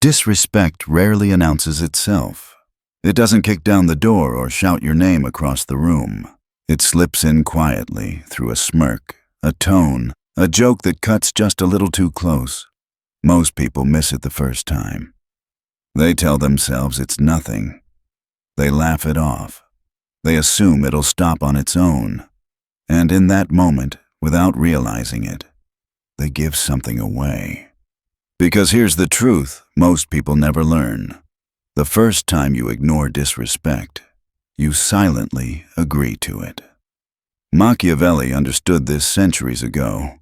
Disrespect rarely announces itself. It doesn't kick down the door or shout your name across the room. It slips in quietly through a smirk, a tone, a joke that cuts just a little too close. Most people miss it the first time. They tell themselves it's nothing. They laugh it off. They assume it'll stop on its own. And in that moment, without realizing it, they give something away. Because here's the truth most people never learn. The first time you ignore disrespect, you silently agree to it. Machiavelli understood this centuries ago.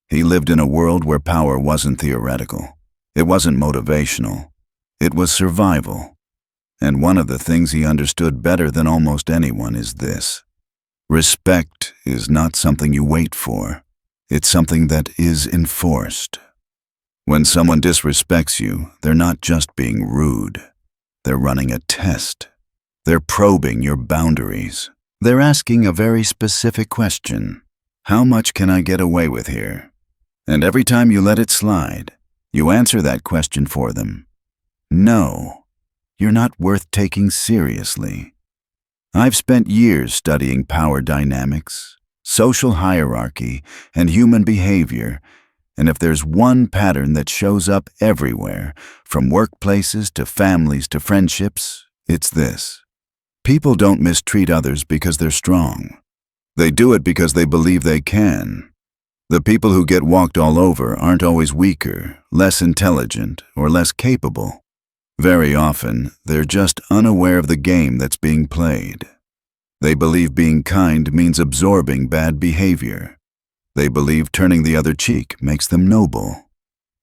He lived in a world where power wasn't theoretical. It wasn't motivational. It was survival. And one of the things he understood better than almost anyone is this. Respect is not something you wait for. It's something that is enforced. When someone disrespects you, they're not just being rude. They're running a test. They're probing your boundaries. They're asking a very specific question. How much can I get away with here? And every time you let it slide, you answer that question for them. No, you're not worth taking seriously. I've spent years studying power dynamics, social hierarchy, and human behavior, and if there's one pattern that shows up everywhere, from workplaces to families to friendships, it's this. People don't mistreat others because they're strong. They do it because they believe they can. The people who get walked all over aren't always weaker, less intelligent, or less capable. Very often, they're just unaware of the game that's being played. They believe being kind means absorbing bad behavior. They believe turning the other cheek makes them noble.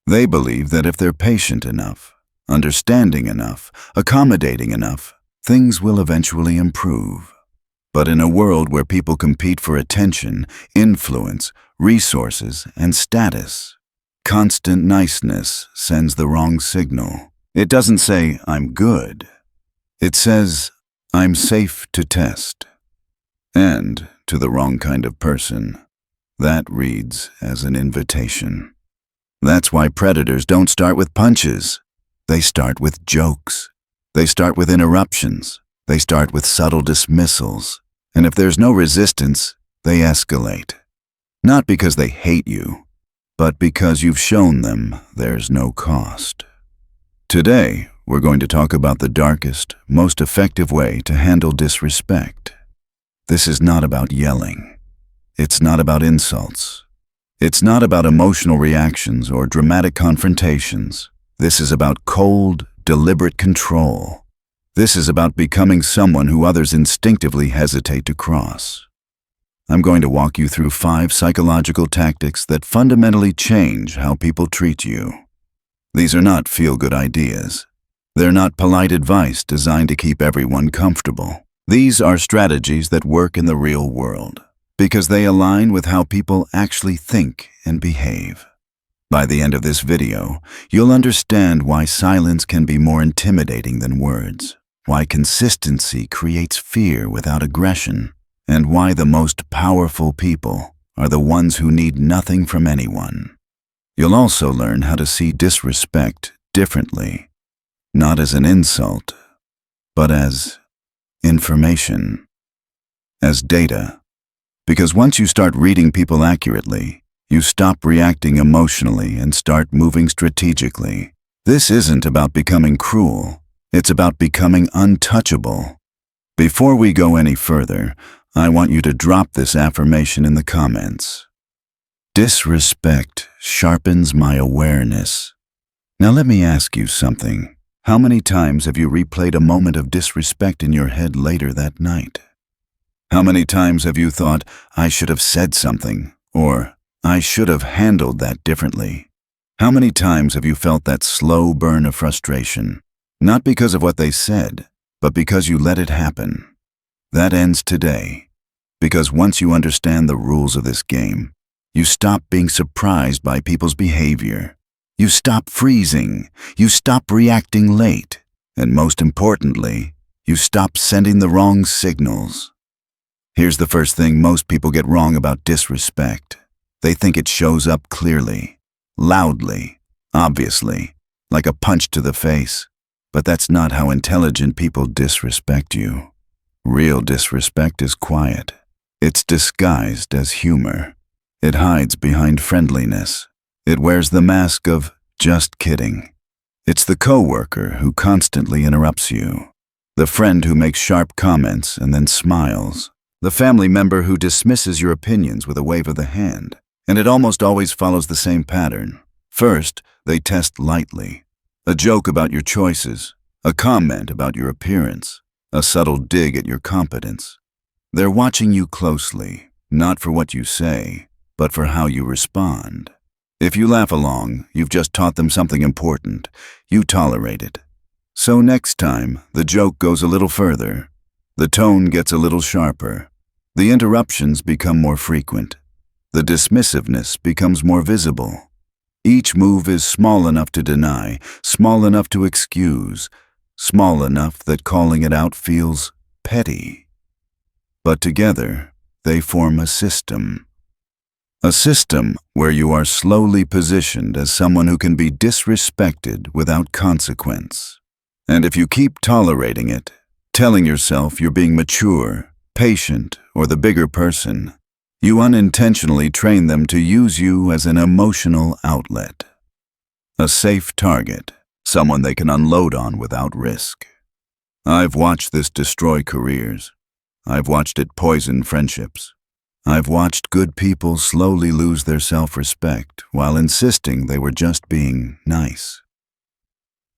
They believe that if they're patient enough, understanding enough, accommodating enough, things will eventually improve. But in a world where people compete for attention, influence, resources, and status, constant niceness sends the wrong signal. It doesn't say, I'm good. It says, I'm safe to test. And to the wrong kind of person, that reads as an invitation. That's why predators don't start with punches. They start with jokes. They start with interruptions. They start with subtle dismissals. And if there's no resistance, they escalate. Not because they hate you, but because you've shown them there's no cost. Today, we're going to talk about the darkest, most effective way to handle disrespect. This is not about yelling. It's not about insults. It's not about emotional reactions or dramatic confrontations. This is about cold, deliberate control. This is about becoming someone who others instinctively hesitate to cross. I'm going to walk you through 5 psychological tactics that fundamentally change how people treat you. These are not feel-good ideas. They're not polite advice designed to keep everyone comfortable. These are strategies that work in the real world because they align with how people actually think and behave. By the end of this video, you'll understand why silence can be more intimidating than words, why consistency creates fear without aggression, and why the most powerful people are the ones who need nothing from anyone. You'll also learn how to see disrespect differently, not as an insult, but as information, as data. Because once you start reading people accurately, you stop reacting emotionally and start moving strategically. This isn't about becoming cruel. It's about becoming untouchable. Before we go any further, I want you to drop this affirmation in the comments. Disrespect sharpens my awareness. Now let me ask you something. How many times have you replayed a moment of disrespect in your head later that night? How many times have you thought, I should have said something, or I should have handled that differently? How many times have you felt that slow burn of frustration, not because of what they said, but because you let it happen? That ends today, because once you understand the rules of this game, you stop being surprised by people's behavior. You stop freezing. You stop reacting late. And most importantly, you stop sending the wrong signals. Here's the first thing most people get wrong about disrespect. They think it shows up clearly, loudly, obviously, like a punch to the face. But that's not how intelligent people disrespect you. Real disrespect is quiet. It's disguised as humor. It hides behind friendliness. It wears the mask of just kidding. It's the coworker who constantly interrupts you, the friend who makes sharp comments and then smiles, the family member who dismisses your opinions with a wave of the hand. And it almost always follows the same pattern. First, they test lightly. A joke about your choices, a comment about your appearance, a subtle dig at your competence. They're watching you closely, not for what you say, but for how you respond. If you laugh along, you've just taught them something important. You tolerate it. So next time, the joke goes a little further. The tone gets a little sharper. The interruptions become more frequent. The dismissiveness becomes more visible. Each move is small enough to deny, small enough to excuse, small enough that calling it out feels petty. But together, they form a system. A system where you are slowly positioned as someone who can be disrespected without consequence. And if you keep tolerating it, telling yourself you're being mature, patient, or the bigger person, you unintentionally train them to use you as an emotional outlet. A safe target, someone they can unload on without risk. I've watched this destroy careers. I've watched it poison friendships. I've watched good people slowly lose their self-respect while insisting they were just being nice.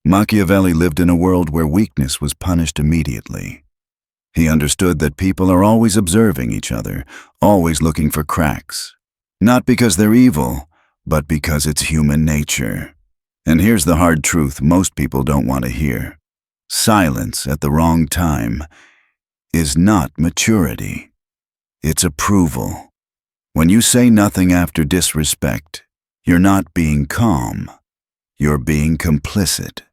Machiavelli lived in a world where weakness was punished immediately. He understood that people are always observing each other, always looking for cracks. Not because they're evil, but because it's human nature. And here's the hard truth most people don't want to hear. Silence at the wrong time is not maturity. It's approval. When you say nothing after disrespect, you're not being calm. You're being complicit.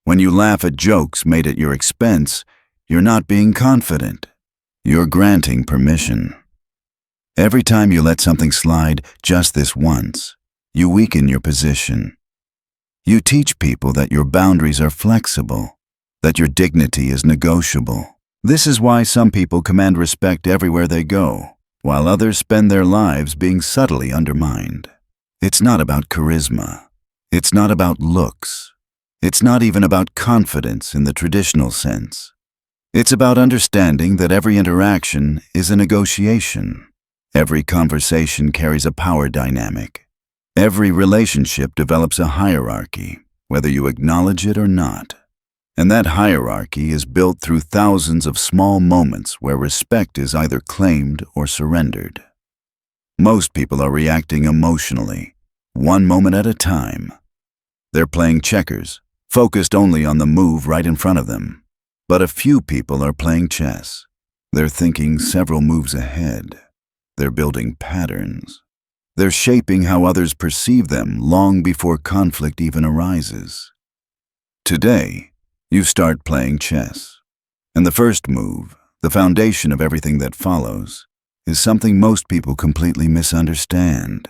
When you laugh at jokes made at your expense, you're not being confident. You're granting permission. Every time you let something slide just this once, you weaken your position. You teach people that your boundaries are flexible, that your dignity is negotiable. This is why some people command respect everywhere they go, while others spend their lives being subtly undermined. It's not about charisma. It's not about looks. It's not even about confidence in the traditional sense. It's about understanding that every interaction is a negotiation. Every conversation carries a power dynamic. Every relationship develops a hierarchy, whether you acknowledge it or not. And that hierarchy is built through thousands of small moments where respect is either claimed or surrendered. Most people are reacting emotionally, one moment at a time. They're playing checkers, focused only on the move right in front of them. But a few people are playing chess. They're thinking several moves ahead. They're building patterns. They're shaping how others perceive them long before conflict even arises. Today, you start playing chess. And the first move, the foundation of everything that follows, is something most people completely misunderstand.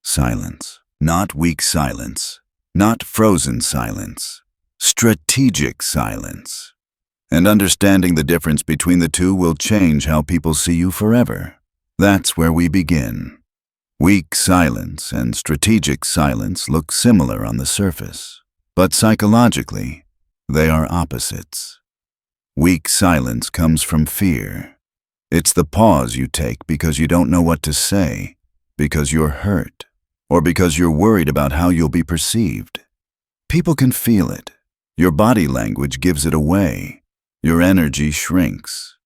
Silence. Not weak silence. Not frozen silence. Strategic silence. And understanding the difference between the two will change how people see you forever. That's where we begin. Weak silence and strategic silence look similar on the surface, but psychologically, they are opposites. Weak silence comes from fear. It's the pause you take because you don't know what to say, because you're hurt, or because you're worried about how you'll be perceived. People can feel it. Your body language gives it away. Your energy shrinks.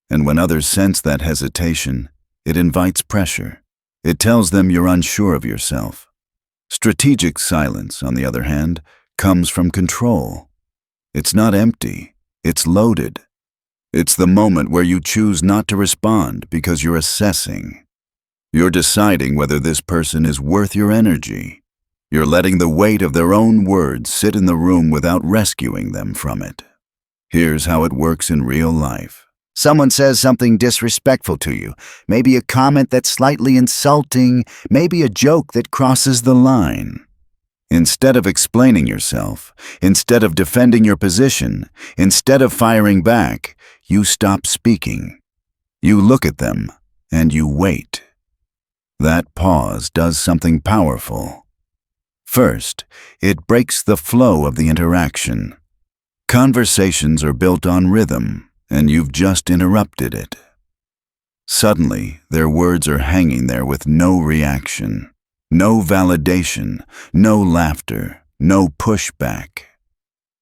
And when others sense that hesitation, it invites pressure. It tells them you're unsure of yourself. Strategic silence, on the other hand, comes from control. It's not empty, it's loaded. It's the moment where you choose not to respond because you're assessing. You're deciding whether this person is worth your energy. You're letting the weight of their own words sit in the room without rescuing them from it. Here's how it works in real life. Someone says something disrespectful to you, maybe a comment that's slightly insulting, maybe a joke that crosses the line. Instead of explaining yourself, instead of defending your position, instead of firing back, you stop speaking. You look at them, and you wait. That pause does something powerful. First, it breaks the flow of the interaction. Conversations are built on rhythm, and you've just interrupted it. Suddenly, their words are hanging there with no reaction, no validation, no laughter, no pushback.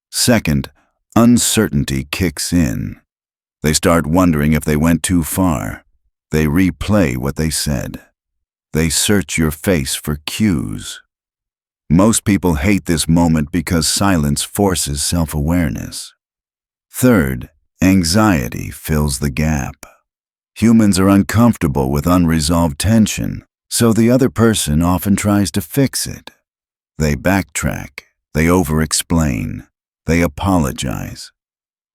Second, uncertainty kicks in. They start wondering if they went too far. They replay what they said. They search your face for cues. Most people hate this moment because silence forces self-awareness. Third, anxiety fills the gap. Humans are uncomfortable with unresolved tension, so the other person often tries to fix it. They backtrack, they over-explain, they apologize.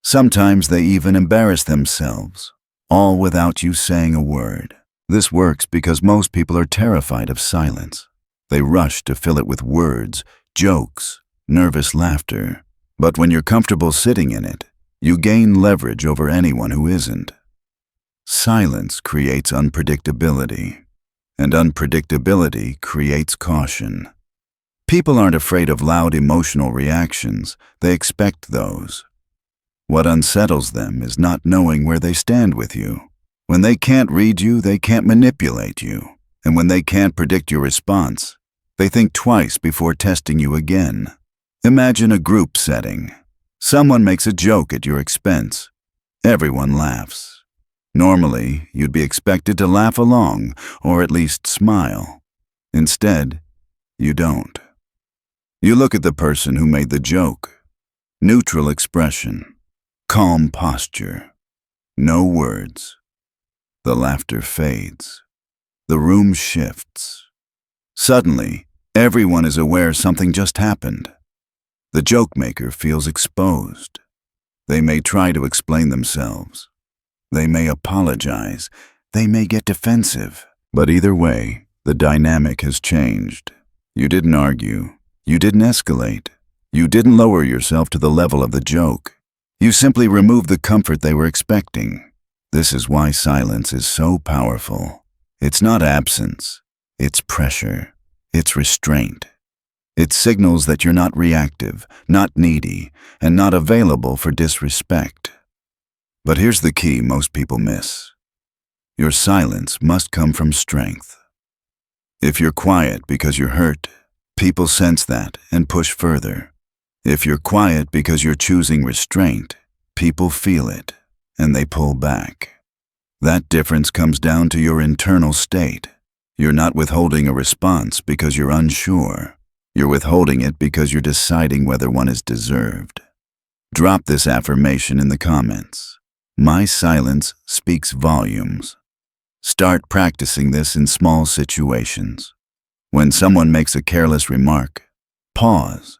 Sometimes they even embarrass themselves, all without you saying a word. This works because most people are terrified of silence. They rush to fill it with words, jokes, nervous laughter. But when you're comfortable sitting in it, you gain leverage over anyone who isn't. Silence creates unpredictability, and unpredictability creates caution. People aren't afraid of loud emotional reactions, they expect those. What unsettles them is not knowing where they stand with you. When they can't read you, they can't manipulate you. And when they can't predict your response, they think twice before testing you again. Imagine a group setting. Someone makes a joke at your expense. Everyone laughs. Normally, you'd be expected to laugh along, or at least smile. Instead, you don't. You look at the person who made the joke. Neutral expression. Calm posture. No words. The laughter fades. The room shifts. Suddenly, everyone is aware something just happened. The joke maker feels exposed. They may try to explain themselves. They may apologize. They may get defensive. But either way, the dynamic has changed. You didn't argue. You didn't escalate. You didn't lower yourself to the level of the joke. You simply removed the comfort they were expecting. This is why silence is so powerful. It's not absence. It's pressure. It's restraint. It signals that you're not reactive, not needy, and not available for disrespect. But here's the key most people miss. Your silence must come from strength. If you're quiet because you're hurt, people sense that and push further. If you're quiet because you're choosing restraint, people feel it, and they pull back. That difference comes down to your internal state. You're not withholding a response because you're unsure. You're withholding it because you're deciding whether one is deserved. Drop this affirmation in the comments. My silence speaks volumes. Start practicing this in small situations. When someone makes a careless remark, pause.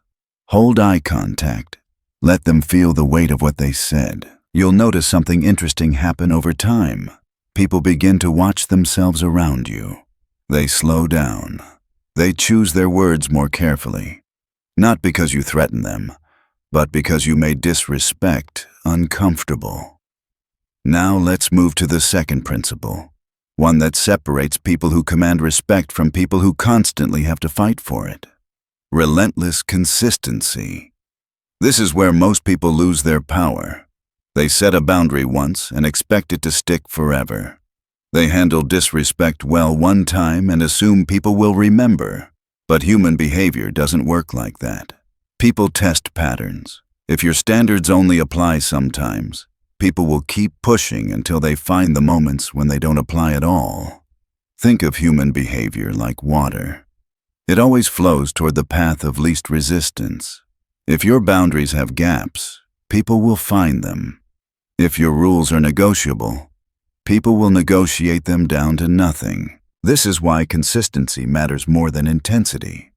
Hold eye contact. Let them feel the weight of what they said. You'll notice something interesting happen over time. People begin to watch themselves around you. They slow down. They choose their words more carefully. Not because you threaten them, but because you made disrespect uncomfortable. Now let's move to the second principle, one that separates people who command respect from people who constantly have to fight for it. Relentless consistency. This is where most people lose their power. They set a boundary once and expect it to stick forever. They handle disrespect well one time and assume people will remember. But human behavior doesn't work like that. People test patterns. If your standards only apply sometimes, people will keep pushing until they find the moments when they don't apply at all. Think of human behavior like water. It always flows toward the path of least resistance. If your boundaries have gaps, people will find them. If your rules are negotiable, people will negotiate them down to nothing. This is why consistency matters more than intensity.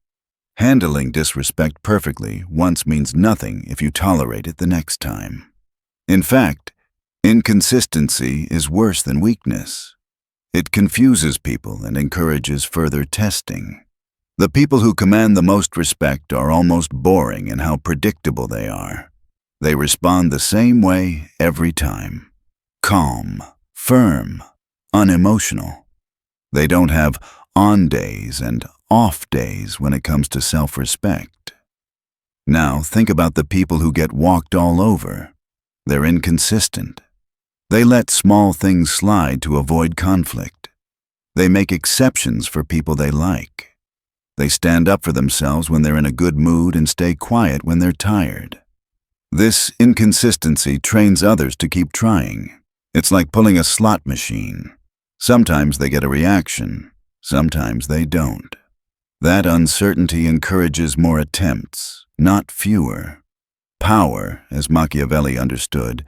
Handling disrespect perfectly once means nothing if you tolerate it the next time. In fact, inconsistency is worse than weakness. It confuses people and encourages further testing. The people who command the most respect are almost boring in how predictable they are. They respond the same way every time. Calm, firm, unemotional. They don't have on days and off days when it comes to self-respect. Now think about the people who get walked all over. They're inconsistent. They let small things slide to avoid conflict. They make exceptions for people they like. They stand up for themselves when they're in a good mood and stay quiet when they're tired. This inconsistency trains others to keep trying. It's like pulling a slot machine. Sometimes they get a reaction, sometimes they don't. That uncertainty encourages more attempts, not fewer. Power, as Machiavelli understood,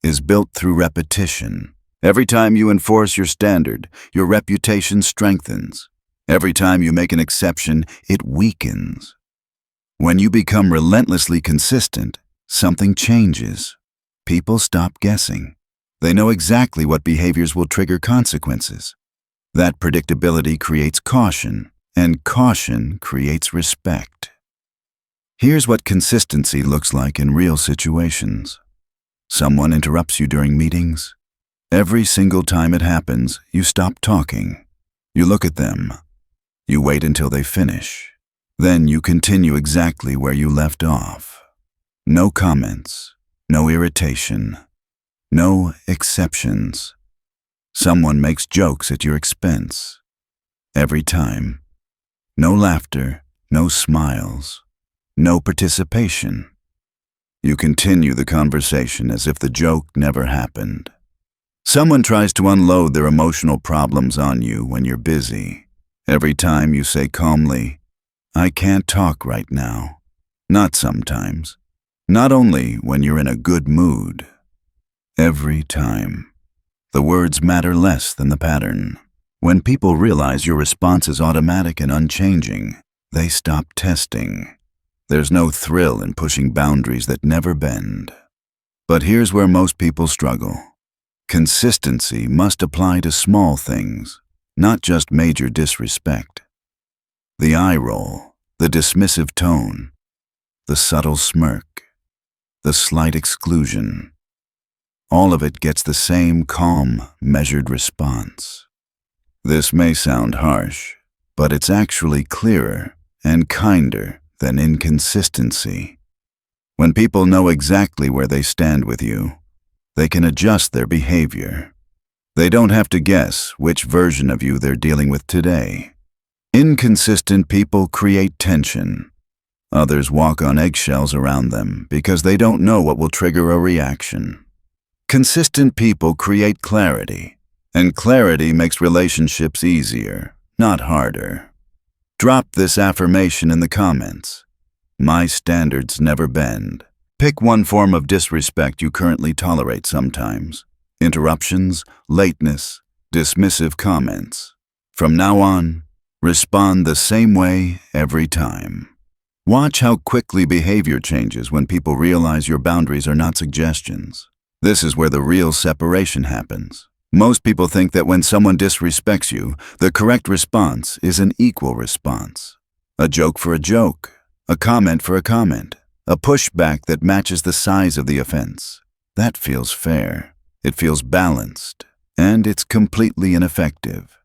is built through repetition. Every time you enforce your standard, your reputation strengthens. Every time you make an exception, it weakens. When you become relentlessly consistent, something changes. People stop guessing. They know exactly what behaviors will trigger consequences. That predictability creates caution, and caution creates respect. Here's what consistency looks like in real situations. Someone interrupts you during meetings. Every single time it happens, you stop talking. You look at them. You wait until they finish. Then you continue exactly where you left off. No comments, no irritation, no exceptions. Someone makes jokes at your expense. Every time. No laughter, no smiles, no participation. You continue the conversation as if the joke never happened. Someone tries to unload their emotional problems on you when you're busy. Every time you say calmly, "I can't talk right now." Not sometimes. Not only when you're in a good mood. Every time. The words matter less than the pattern. When people realize your response is automatic and unchanging, they stop testing. There's no thrill in pushing boundaries that never bend. But here's where most people struggle. Consistency must apply to small things, not just major disrespect. The eye roll, the dismissive tone, the subtle smirk, the slight exclusion. All of it gets the same calm, measured response. This may sound harsh, but it's actually clearer and kinder than inconsistency. When people know exactly where they stand with you, they can adjust their behavior. They don't have to guess which version of you they're dealing with today. Inconsistent people create tension. Others walk on eggshells around them because they don't know what will trigger a reaction. Consistent people create clarity, and clarity makes relationships easier, not harder. Drop this affirmation in the comments. My standards never bend. Pick one form of disrespect you currently tolerate sometimes. Interruptions, lateness, dismissive comments. From now on, respond the same way every time. Watch how quickly behavior changes when people realize your boundaries are not suggestions. This is where the real separation happens. Most people think that when someone disrespects you, the correct response is an equal response. A joke for a joke, a comment for a comment, a pushback that matches the size of the offense. That feels fair. It feels balanced, and it's completely ineffective.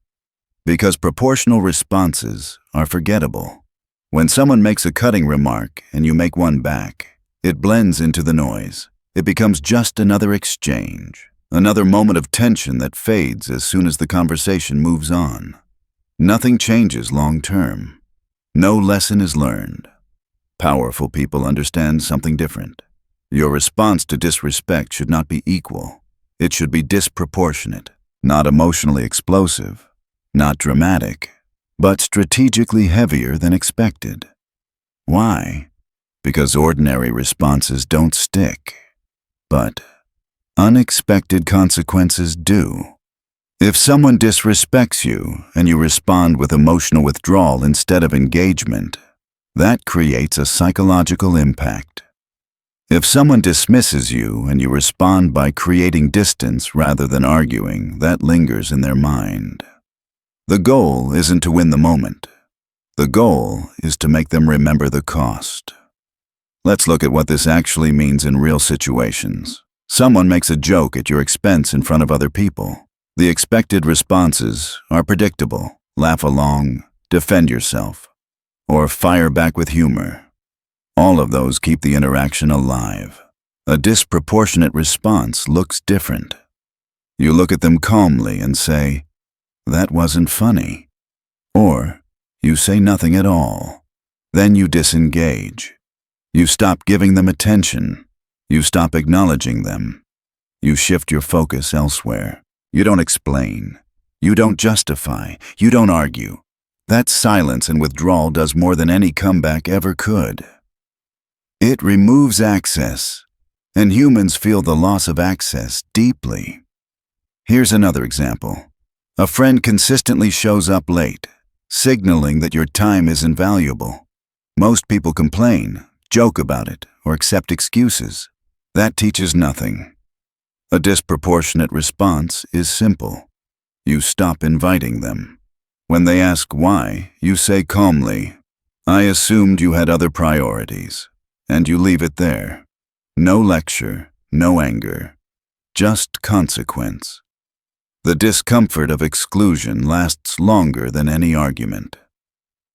Because proportional responses are forgettable. When someone makes a cutting remark and you make one back, it blends into the noise. It becomes just another exchange, another moment of tension that fades as soon as the conversation moves on. Nothing changes long term. No lesson is learned. Powerful people understand something different. Your response to disrespect should not be equal. It should be disproportionate, not emotionally explosive, not dramatic, but strategically heavier than expected. Why? Because ordinary responses don't stick, but unexpected consequences do. If someone disrespects you and you respond with emotional withdrawal instead of engagement, that creates a psychological impact. If someone dismisses you and you respond by creating distance rather than arguing, that lingers in their mind. The goal isn't to win the moment. The goal is to make them remember the cost. Let's look at what this actually means in real situations. Someone makes a joke at your expense in front of other people. The expected responses are predictable. Laugh along, defend yourself, or fire back with humor. All of those keep the interaction alive. A disproportionate response looks different. You look at them calmly and say, "That wasn't funny." Or you say nothing at all. Then you disengage. You stop giving them attention. You stop acknowledging them. You shift your focus elsewhere. You don't explain. You don't justify. You don't argue. That silence and withdrawal does more than any comeback ever could. It removes access, and humans feel the loss of access deeply. Here's another example. A friend consistently shows up late, signaling that your time is invaluable. Most people complain, joke about it, or accept excuses. That teaches nothing. A disproportionate response is simple. You stop inviting them. When they ask why, you say calmly, "I assumed you had other priorities," and you leave it there. No lecture, no anger, just consequence. The discomfort of exclusion lasts longer than any argument.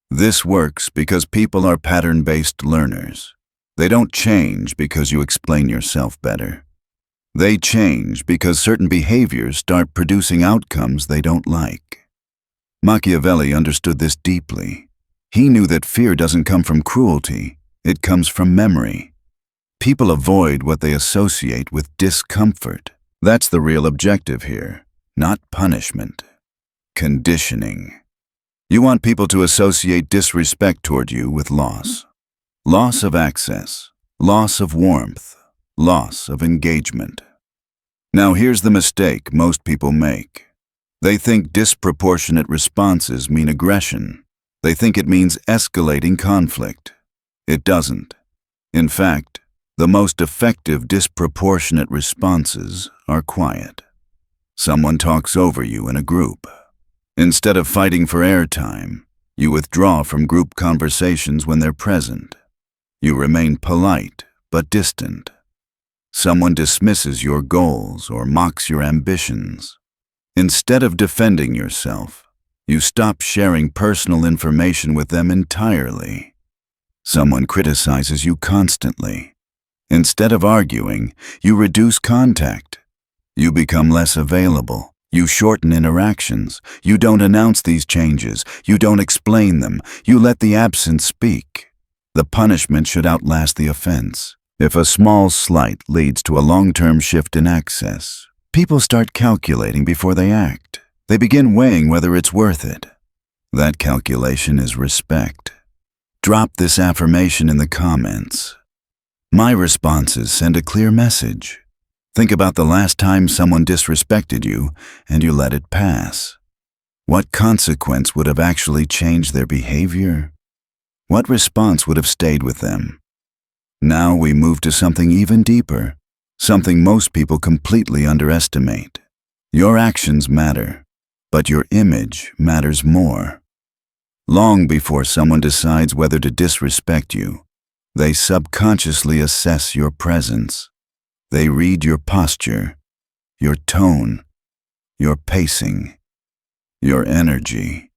This works because people are pattern-based learners. They don't change because you explain yourself better. They change because certain behaviors start producing outcomes they don't like. Machiavelli understood this deeply. He knew that fear doesn't come from cruelty, it comes from memory. People avoid what they associate with discomfort. That's the real objective here, not punishment. Conditioning. You want people to associate disrespect toward you with loss. Loss of access, loss of warmth, loss of engagement. Now here's the mistake most people make. They think disproportionate responses mean aggression. They think it means escalating conflict. It doesn't. In fact, the most effective disproportionate responses are quiet. Someone talks over you in a group. Instead of fighting for airtime, you withdraw from group conversations when they're present. You remain polite but distant. Someone dismisses your goals or mocks your ambitions. Instead of defending yourself, you stop sharing personal information with them entirely. Someone criticizes you constantly. Instead of arguing, you reduce contact. You become less available. You shorten interactions. You don't announce these changes. You don't explain them. You let the absence speak. The punishment should outlast the offense. If a small slight leads to a long-term shift in access, people start calculating before they act. They begin weighing whether it's worth it. That calculation is respect. Drop this affirmation in the comments. My responses send a clear message. Think about the last time someone disrespected you and you let it pass. What consequence would have actually changed their behavior? What response would have stayed with them? Now we move to something even deeper, something most people completely underestimate. Your actions matter, but your image matters more. Long before someone decides whether to disrespect you, they subconsciously assess your presence. They read your posture, your tone, your pacing, your energy.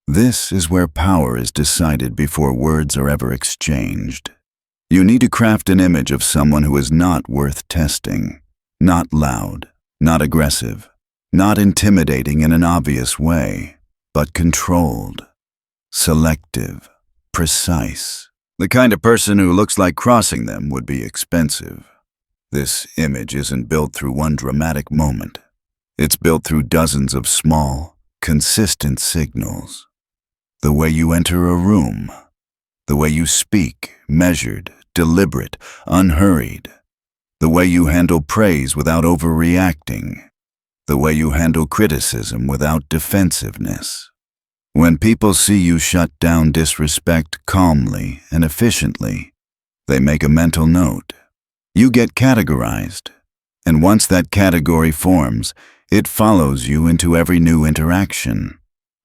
This is where power is decided before words are ever exchanged. You need to craft an image of someone who is not worth testing, not loud, not aggressive, not intimidating in an obvious way, but controlled, selective, precise. The kind of person who looks like crossing them would be expensive. This image isn't built through one dramatic moment. It's built through dozens of small, consistent signals. The way you enter a room, the way you speak, measured, deliberate, unhurried. The way you handle praise without overreacting. The way you handle criticism without defensiveness. When people see you shut down disrespect calmly and efficiently, they make a mental note. You get categorized, and once that category forms, it follows you into every new interaction.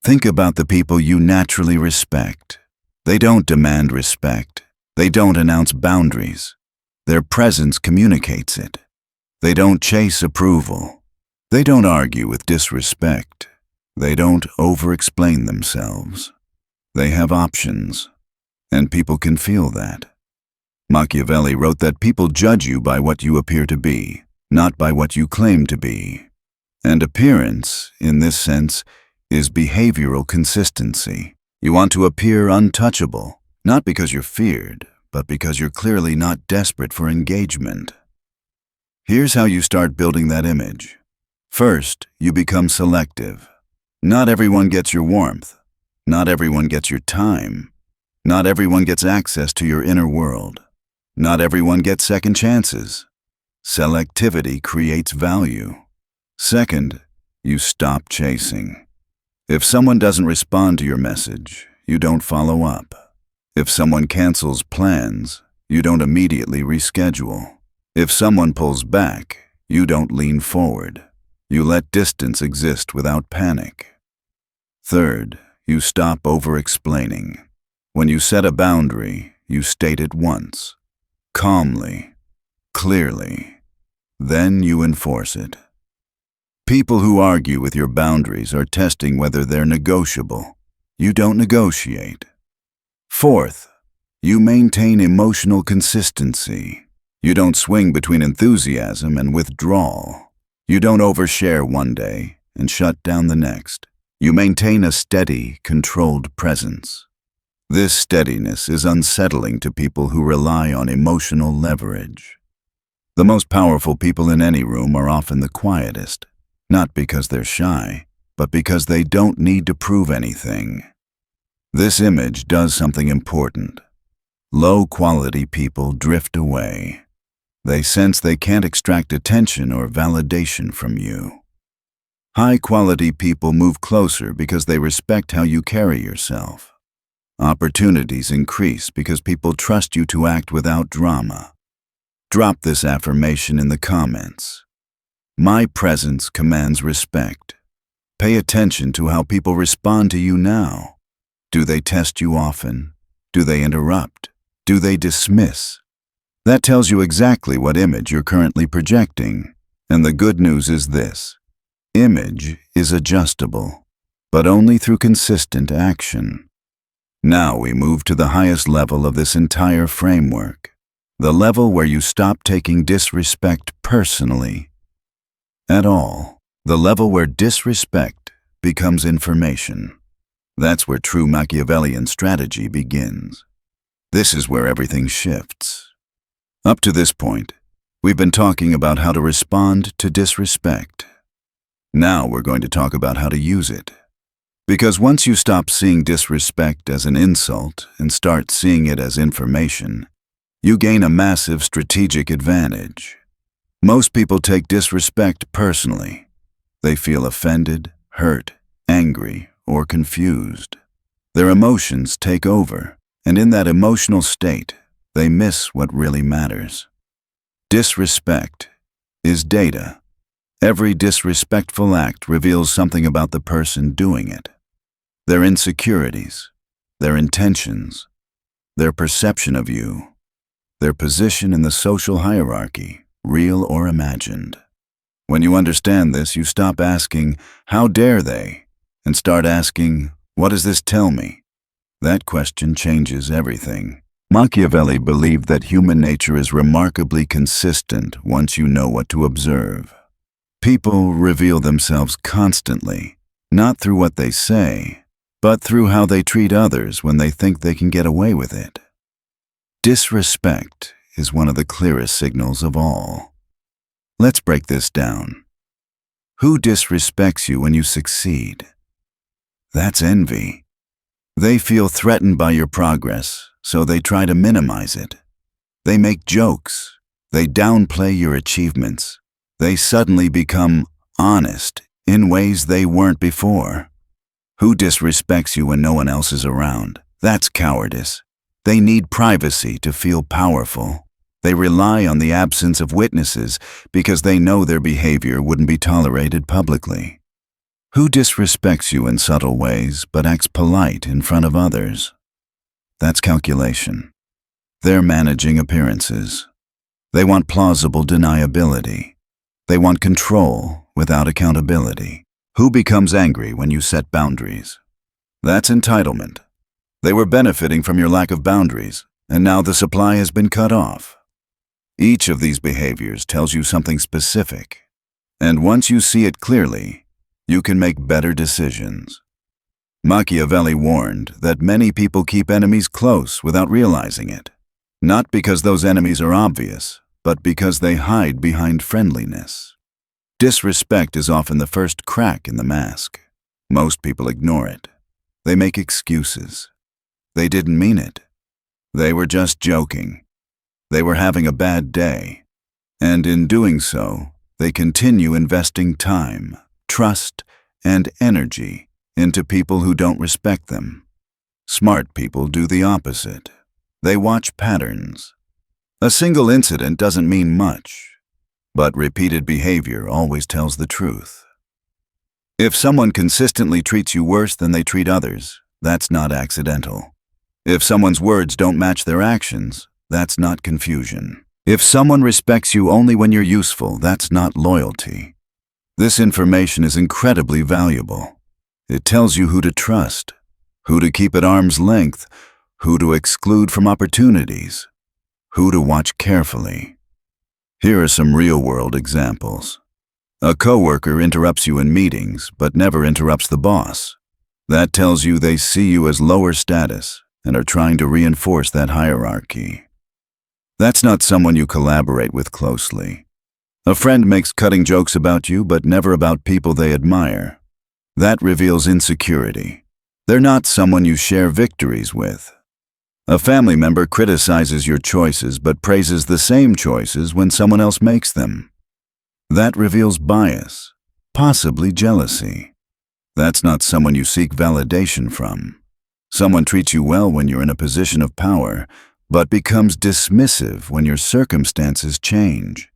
Think about the people you naturally respect. They don't demand respect. They don't announce boundaries. Their presence communicates it. They don't chase approval. They don't argue with disrespect. They don't over-explain themselves. They have options, and people can feel that. Machiavelli wrote that people judge you by what you appear to be, not by what you claim to be. And appearance, in this sense, is behavioral consistency. You want to appear untouchable, not because you're feared, but because you're clearly not desperate for engagement. Here's how you start building that image. First, you become selective. Not everyone gets your warmth. Not everyone gets your time. Not everyone gets access to your inner world. Not everyone gets second chances. Selectivity creates value. Second, you stop chasing. If someone doesn't respond to your message, you don't follow up. If someone cancels plans, you don't immediately reschedule. If someone pulls back, you don't lean forward. You let distance exist without panic. Third, you stop over-explaining. When you set a boundary, you state it once, calmly, clearly. Then you enforce it. People who argue with your boundaries are testing whether they're negotiable. You don't negotiate. Fourth, you maintain emotional consistency. You don't swing between enthusiasm and withdrawal. You don't overshare one day and shut down the next. You maintain a steady, controlled presence. This steadiness is unsettling to people who rely on emotional leverage. The most powerful people in any room are often the quietest, not because they're shy, but because they don't need to prove anything. This image does something important. Low-quality people drift away. They sense they can't extract attention or validation from you. High-quality people move closer because they respect how you carry yourself. Opportunities increase because people trust you to act without drama. Drop this affirmation in the comments. My presence commands respect. Pay attention to how people respond to you now. Do they test you often? Do they interrupt? Do they dismiss? That tells you exactly what image you're currently projecting. And the good news is this. Image is adjustable, but only through consistent action. Now we move to the highest level of this entire framework, the level where you stop taking disrespect personally at all, the level where disrespect becomes information. That's where true Machiavellian strategy begins. This is where everything shifts. Up to this point, we've been talking about how to respond to disrespect. Now we're going to talk about how to use it. Because once you stop seeing disrespect as an insult and start seeing it as information, you gain a massive strategic advantage. Most people take disrespect personally. They feel offended, hurt, angry, or confused. Their emotions take over, and in that emotional state, they miss what really matters. Disrespect is data. Every disrespectful act reveals something about the person doing it. Their insecurities, their intentions, their perception of you, their position in the social hierarchy, real or imagined. When you understand this, you stop asking, "How dare they?" and start asking, "What does this tell me?" That question changes everything. Machiavelli believed that human nature is remarkably consistent once you know what to observe. People reveal themselves constantly, not through what they say, but through how they treat others when they think they can get away with it. Disrespect is one of the clearest signals of all. Let's break this down. Who disrespects you when you succeed? That's envy. They feel threatened by your progress, so they try to minimize it. They make jokes. They downplay your achievements. They suddenly become honest in ways they weren't before. Who disrespects you when no one else is around? That's cowardice. They need privacy to feel powerful. They rely on the absence of witnesses because they know their behavior wouldn't be tolerated publicly. Who disrespects you in subtle ways but acts polite in front of others? That's calculation. They're managing appearances. They want plausible deniability. They want control without accountability. Who becomes angry when you set boundaries? That's entitlement. They were benefiting from your lack of boundaries, and now the supply has been cut off. Each of these behaviors tells you something specific, and once you see it clearly, you can make better decisions. Machiavelli warned that many people keep enemies close without realizing it, not because those enemies are obvious, but because they hide behind friendliness. Disrespect is often the first crack in the mask. Most people ignore it. They make excuses. They didn't mean it. They were just joking. They were having a bad day. And in doing so, they continue investing time, trust, and energy into people who don't respect them. Smart people do the opposite. They watch patterns. A single incident doesn't mean much, but repeated behavior always tells the truth. If someone consistently treats you worse than they treat others, that's not accidental. If someone's words don't match their actions, that's not confusion. If someone respects you only when you're useful, that's not loyalty. This information is incredibly valuable. It tells you who to trust, who to keep at arm's length, who to exclude from opportunities, who to watch carefully. Here are some real-world examples. A coworker interrupts you in meetings, but never interrupts the boss. That tells you they see you as lower status and are trying to reinforce that hierarchy. That's not someone you collaborate with closely. A friend makes cutting jokes about you, but never about people they admire. That reveals insecurity. They're not someone you share victories with. A family member criticizes your choices, but praises the same choices when someone else makes them. That reveals bias, possibly jealousy. That's not someone you seek validation from. Someone treats you well when you're in a position of power, but becomes dismissive when your circumstances change.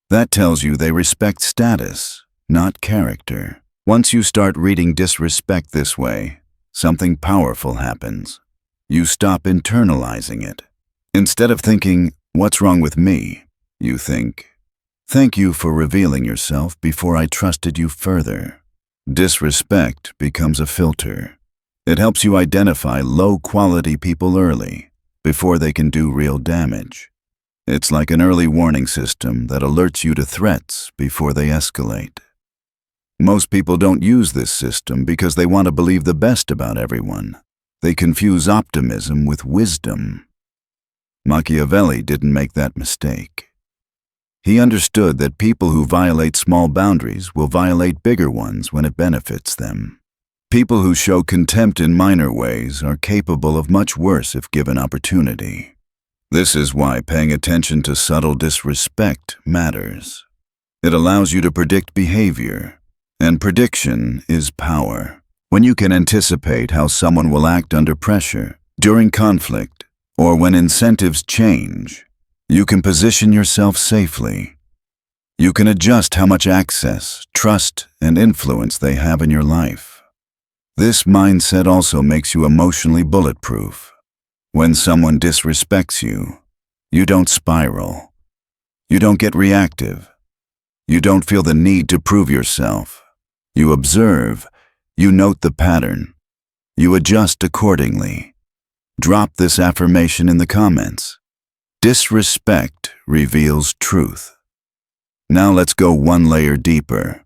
That tells you they respect status, not character. Once you start reading disrespect this way, something powerful happens. You stop internalizing it. Instead of thinking, "What's wrong with me?" you think, "Thank you for revealing yourself before I trusted you further." Disrespect becomes a filter. It helps you identify low-quality people early, before they can do real damage. It's like an early warning system that alerts you to threats before they escalate. Most people don't use this system because they want to believe the best about everyone. They confuse optimism with wisdom. Machiavelli didn't make that mistake. He understood that people who violate small boundaries will violate bigger ones when it benefits them. People who show contempt in minor ways are capable of much worse if given opportunity. This is why paying attention to subtle disrespect matters. It allows you to predict behavior, and prediction is power. When you can anticipate how someone will act under pressure, during conflict, or when incentives change, you can position yourself safely. You can adjust how much access, trust, and influence they have in your life. This mindset also makes you emotionally bulletproof. When someone disrespects you, you don't spiral. You don't get reactive. You don't feel the need to prove yourself. You observe. You note the pattern. You adjust accordingly. Drop this affirmation in the comments. Disrespect reveals truth. Now let's go one layer deeper.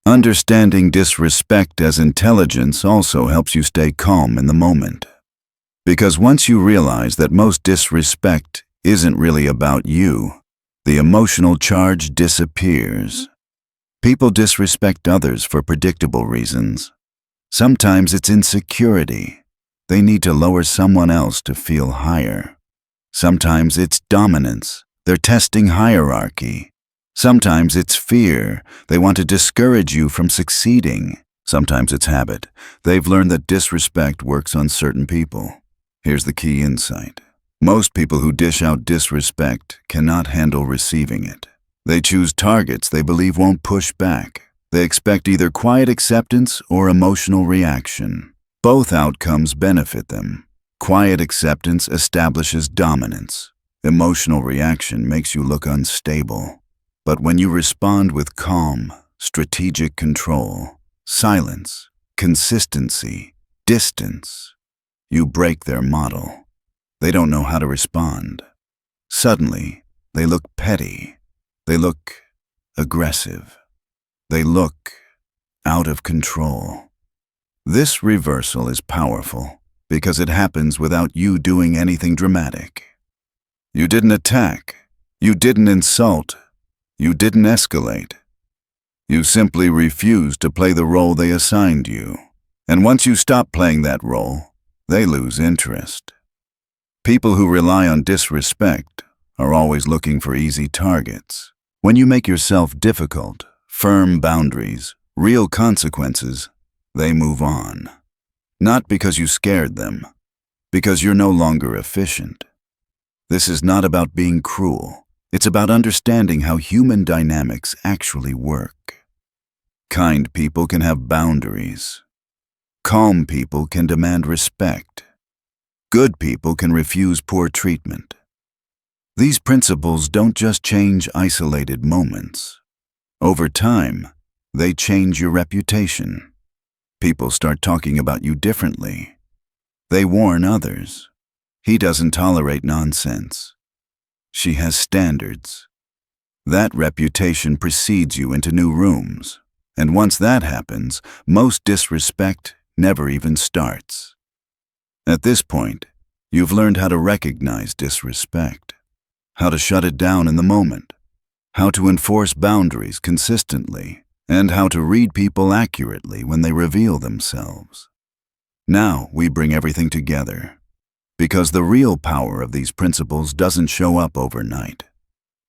Understanding disrespect as intelligence also helps you stay calm in the moment. Because once you realize that most disrespect isn't really about you, the emotional charge disappears. People disrespect others for predictable reasons. Sometimes it's insecurity. They need to lower someone else to feel higher. Sometimes it's dominance. They're testing hierarchy. Sometimes it's fear. They want to discourage you from succeeding. Sometimes it's habit. They've learned that disrespect works on certain people. Here's the key insight. Most people who dish out disrespect cannot handle receiving it. They choose targets they believe won't push back. They expect either quiet acceptance or emotional reaction. Both outcomes benefit them. Quiet acceptance establishes dominance. Emotional reaction makes you look unstable. But when you respond with calm, strategic control, silence, consistency, distance, you break their model. They don't know how to respond. Suddenly, they look petty. They look aggressive. They look out of control. This reversal is powerful because it happens without you doing anything dramatic. You didn't attack. You didn't insult. You didn't escalate. You simply refused to play the role they assigned you. And once you stop playing that role, they lose interest. People who rely on disrespect are always looking for easy targets. When you make yourself difficult, firm boundaries, real consequences, they move on. Not because you scared them, because you're no longer efficient. This is not about being cruel. It's about understanding how human dynamics actually work. Kind people can have boundaries. Calm people can demand respect. Good people can refuse poor treatment. These principles don't just change isolated moments. Over time, they change your reputation. People start talking about you differently. They warn others. He doesn't tolerate nonsense. She has standards. That reputation precedes you into new rooms. And once that happens, most disrespect never even starts. At this point, you've learned how to recognize disrespect, how to shut it down in the moment, how to enforce boundaries consistently, and how to read people accurately when they reveal themselves. Now we bring everything together, because the real power of these principles doesn't show up overnight.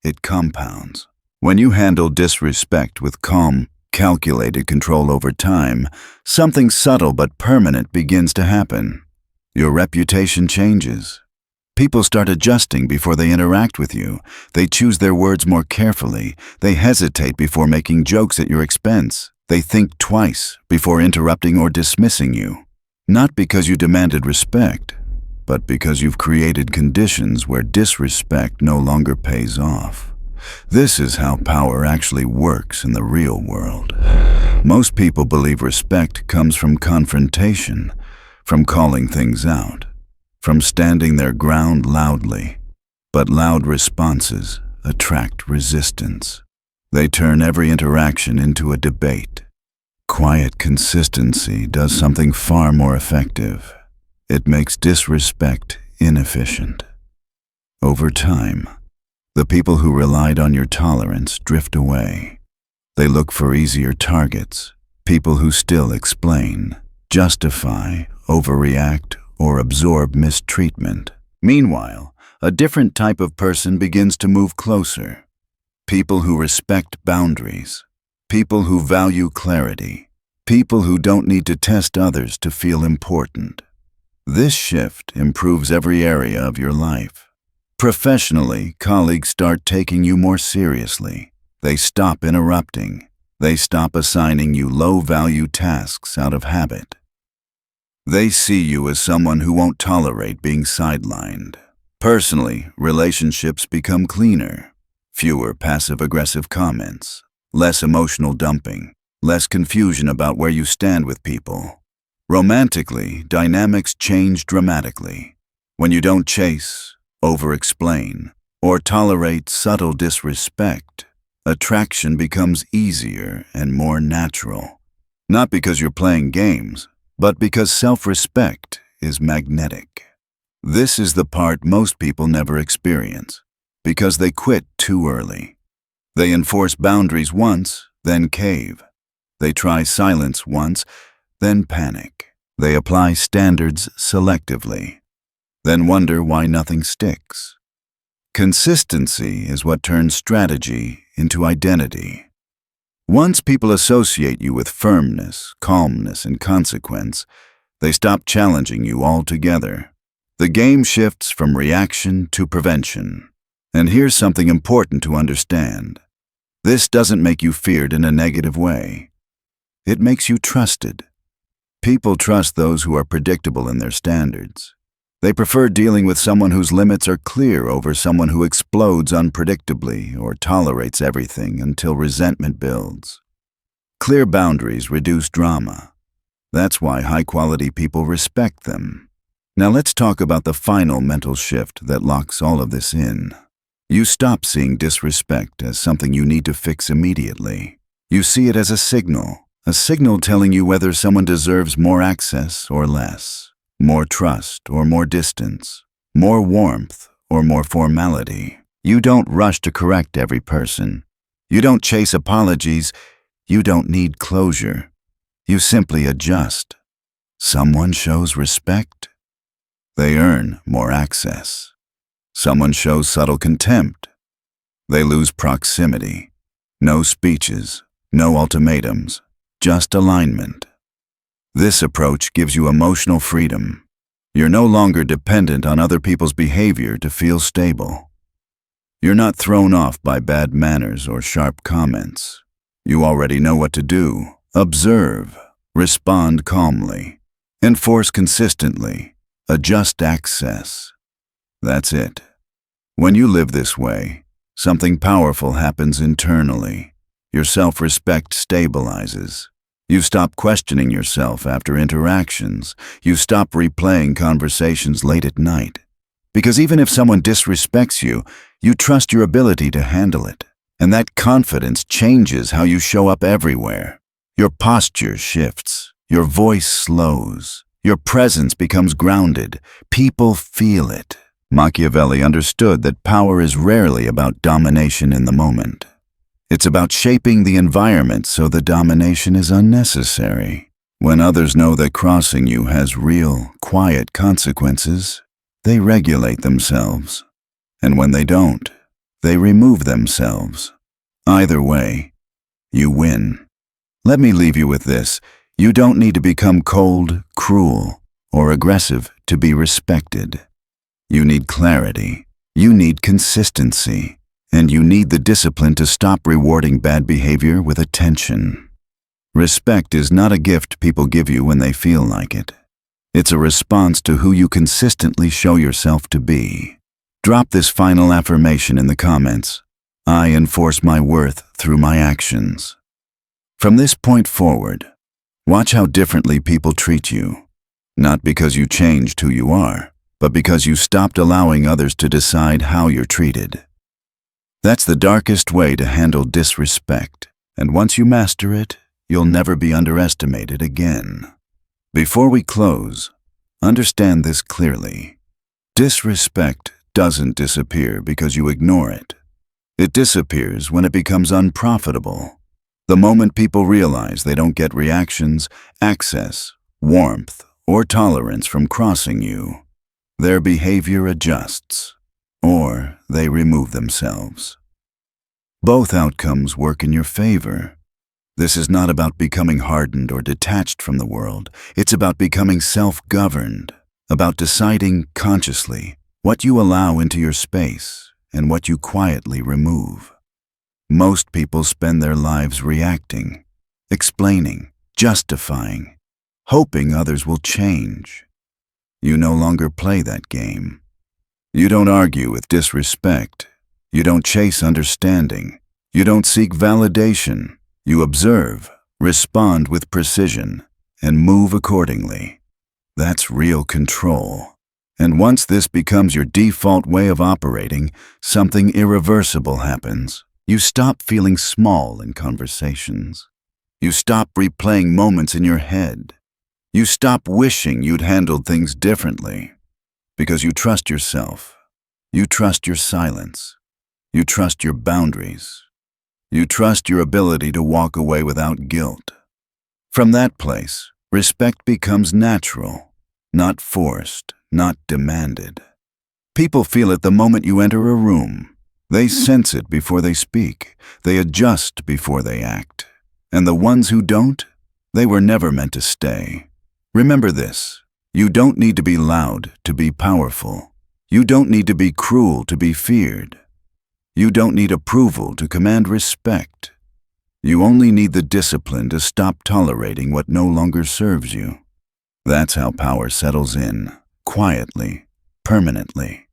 It compounds. When you handle disrespect with calm, calculated control over time, something subtle but permanent begins to happen. Your reputation changes. People start adjusting before they interact with you. They choose their words more carefully. They hesitate before making jokes at your expense. They think twice before interrupting or dismissing you. Not because you demanded respect, but because you've created conditions where disrespect no longer pays off. This is how power actually works in the real world. Most people believe respect comes from confrontation, from calling things out, from standing their ground loudly. But loud responses attract resistance. They turn every interaction into a debate. Quiet consistency does something far more effective. It makes disrespect inefficient. Over time, the people who relied on your tolerance drift away. They look for easier targets, people who still explain, justify, overreact, or absorb mistreatment. Meanwhile, a different type of person begins to move closer. People who respect boundaries, people who value clarity, people who don't need to test others to feel important. This shift improves every area of your life. Professionally, colleagues start taking you more seriously. They stop interrupting. They stop assigning you low-value tasks out of habit. They see you as someone who won't tolerate being sidelined. Personally, relationships become cleaner. Fewer passive-aggressive comments, less emotional dumping, less confusion about where you stand with people. Romantically, dynamics change dramatically. When you don't chase, over-explain, or tolerate subtle disrespect, attraction becomes easier and more natural. Not because you're playing games, but because self-respect is magnetic. This is the part most people never experience, because they quit too early. They enforce boundaries once, then cave. They try silence once, then panic. They apply standards selectively, then wonder why nothing sticks. Consistency is what turns strategy into identity. Once people associate you with firmness, calmness, and consequence, they stop challenging you altogether. The game shifts from reaction to prevention. And here's something important to understand. This doesn't make you feared in a negative way. It makes you trusted. People trust those who are predictable in their standards. They prefer dealing with someone whose limits are clear over someone who explodes unpredictably or tolerates everything until resentment builds. Clear boundaries reduce drama. That's why high-quality people respect them. Now let's talk about the final mental shift that locks all of this in. You stop seeing disrespect as something you need to fix immediately. You see it as a signal telling you whether someone deserves more access or less, more trust or more distance, more warmth or more formality. You don't rush to correct every person. You don't chase apologies. You don't need closure. You simply adjust. Someone shows respect. They earn more access. Someone shows subtle contempt. They lose proximity. No speeches, no ultimatums, just alignment. This approach gives you emotional freedom. You're no longer dependent on other people's behavior to feel stable. You're not thrown off by bad manners or sharp comments. You already know what to do. Observe, respond calmly, enforce consistently, adjust access. That's it. When you live this way, something powerful happens internally. Your self-respect stabilizes. You stop questioning yourself after interactions. You stop replaying conversations late at night. Because even if someone disrespects you, you trust your ability to handle it. And that confidence changes how you show up everywhere. Your posture shifts. Your voice slows. Your presence becomes grounded. People feel it. Machiavelli understood that power is rarely about domination in the moment. It's about shaping the environment so the domination is unnecessary. When others know that crossing you has real, quiet consequences, they regulate themselves. And when they don't, they remove themselves. Either way, you win. Let me leave you with this. You don't need to become cold, cruel, or aggressive to be respected. You need clarity. You need consistency. And you need the discipline to stop rewarding bad behavior with attention. Respect is not a gift people give you when they feel like it. It's a response to who you consistently show yourself to be. Drop this final affirmation in the comments. I enforce my worth through my actions. From this point forward, watch how differently people treat you. Not because you changed who you are, but because you stopped allowing others to decide how you're treated. That's the darkest way to handle disrespect, and once you master it, you'll never be underestimated again. Before we close, understand this clearly. Disrespect doesn't disappear because you ignore it. It disappears when it becomes unprofitable. The moment people realize they don't get reactions, access, warmth, or tolerance from crossing you, their behavior adjusts, or they remove themselves. Both outcomes work in your favor. This is not about becoming hardened or detached from the world. It's about becoming self-governed, about deciding consciously what you allow into your space and what you quietly remove. Most people spend their lives reacting, explaining, justifying, hoping others will change. You no longer play that game. You don't argue with disrespect. You don't chase understanding. You don't seek validation. You observe, respond with precision, and move accordingly. That's real control. And once this becomes your default way of operating, something irreversible happens. You stop feeling small in conversations. You stop replaying moments in your head. You stop wishing you'd handled things differently. Because you trust yourself. You trust your silence. You trust your boundaries. You trust your ability to walk away without guilt. From that place, respect becomes natural, not forced, not demanded. People feel it the moment you enter a room. They sense it before they speak. They adjust before they act. And the ones who don't, they were never meant to stay. Remember this. You don't need to be loud to be powerful. You don't need to be cruel to be feared. You don't need approval to command respect. You only need the discipline to stop tolerating what no longer serves you. That's how power settles in, quietly, permanently.